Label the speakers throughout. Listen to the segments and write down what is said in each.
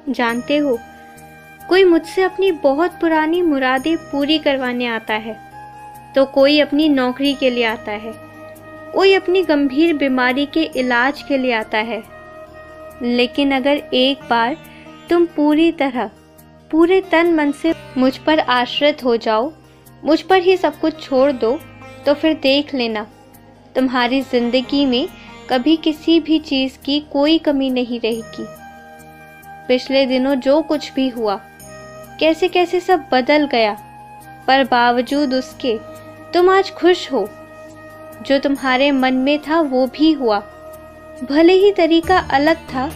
Speaker 1: जानते हो, कोई मुझसे अपनी बहुत पुरानी मुरादें पूरी करवाने आता है, तो कोई अपनी नौकरी के लिए आता है, कोई अपनी गंभीर बीमारी के इलाज के लिए आता है। लेकिन अगर एक बार तुम पूरी तरह, पूरे तन मन से मुझ पर आश्रित हो जाओ, मुझ पर ही सब कुछ छोड़ दो, तो फिर देख लेना, तुम्हारी जिंदगी में कभी किसी भी चीज की कोई कमी नहीं रहेगी। पिछले दिनों जो कुछ भी हुआ, कैसे कैसे सब बदल गया, पर बावजूद उसके तुम आज खुश हो। जो तुम्हारे मन में था वो भी हुआ, भले ही तरीका अलग था,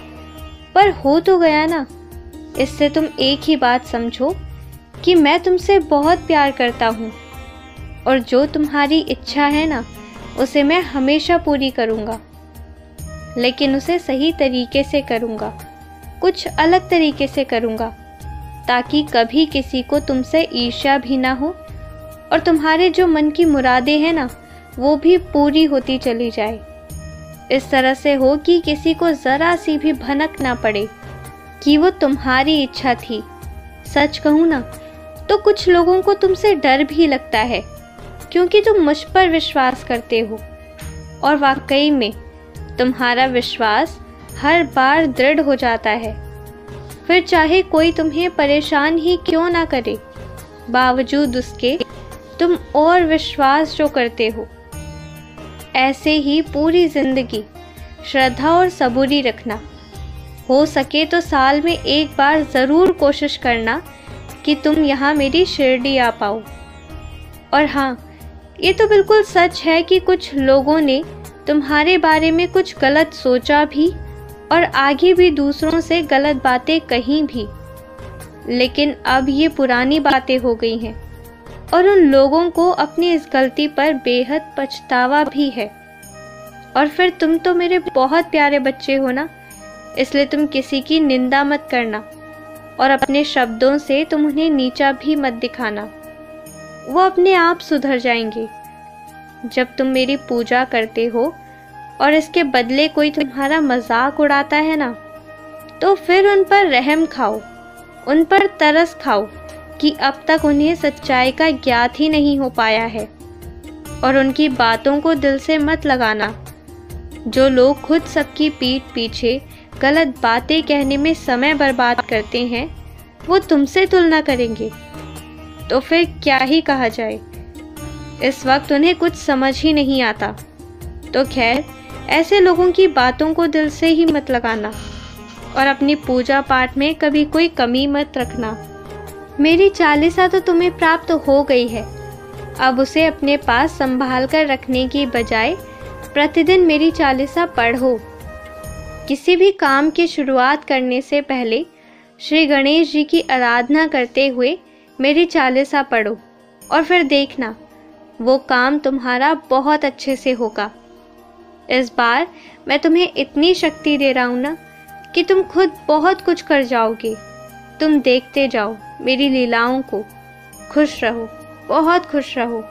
Speaker 1: पर हो तो गया ना। इससे तुम एक ही बात समझो कि मैं तुमसे बहुत प्यार करता हूँ, और जो तुम्हारी इच्छा है ना, उसे मैं हमेशा पूरी करूँगा। लेकिन उसे सही तरीके से करूँगा, कुछ अलग तरीके से करूँगा, ताकि कभी किसी को तुमसे ईर्ष्या भी ना हो, और तुम्हारे जो मन की मुरादें हैं ना, वो भी पूरी होती चली जाए। इस तरह से हो कि किसी को जरा सी भी भनक ना पड़े कि वो तुम्हारी इच्छा थी। सच कहूँ ना, तो कुछ लोगों को तुमसे डर भी लगता है, क्योंकि तुम मुझ पर विश्वास करते हो, और वाकई में तुम्हारा विश्वास हर बार दृढ़ हो जाता है। फिर चाहे कोई तुम्हें परेशान ही क्यों ना करे, बावजूद उसके तुम और विश्वास जो करते हो। ऐसे ही पूरी जिंदगी श्रद्धा और सबूरी रखना। हो सके तो साल में एक बार ज़रूर कोशिश करना कि तुम यहाँ मेरी शिरडी आ पाओ। और हाँ, ये तो बिल्कुल सच है कि कुछ लोगों ने तुम्हारे बारे में कुछ गलत सोचा भी, और आगे भी दूसरों से गलत बातें कही भी। लेकिन अब ये पुरानी बातें हो गई हैं, और उन लोगों को अपनी इस गलती पर बेहद पछतावा भी है। और फिर तुम तो मेरे बहुत प्यारे बच्चे हो ना, इसलिए तुम किसी की निंदा मत करना, और अपने शब्दों से तुम उन्हें नीचा भी मत दिखाना। वो अपने आप सुधर जाएंगे। जब तुम मेरी पूजा करते हो और इसके बदले कोई तुम्हारा मजाक उड़ाता है ना, तो फिर उन पर रहम खाओ, उन पर तरस खाओ कि अब तक उन्हें सच्चाई का ज्ञात ही नहीं हो पाया है। और उनकी बातों को दिल से मत लगाना। जो लोग खुद सबकी पीठ पीछे गलत बातें कहने में समय बर्बाद करते हैं, वो तुमसे तुलना करेंगे, तो फिर क्या ही कहा जाए। इस वक्त उन्हें कुछ समझ ही नहीं आता। तो खैर, ऐसे लोगों की बातों को दिल से ही मत लगाना, और अपनी पूजा पाठ में कभी कोई कमी मत रखना। मेरी चालीसा तो तुम्हें प्राप्त हो गई है, अब उसे अपने पास संभाल कर रखने की बजाय प्रतिदिन मेरी चालीसा पढ़ो। किसी भी काम की शुरुआत करने से पहले श्री गणेश जी की आराधना करते हुए मेरी चालीसा पढ़ो, और फिर देखना, वो काम तुम्हारा बहुत अच्छे से होगा। इस बार मैं तुम्हें इतनी शक्ति दे रहा हूँ ना कि तुम खुद बहुत कुछ कर जाओगे। तुम देखते जाओ मेरी लीलाओं को। खुश रहो, बहुत खुश रहो।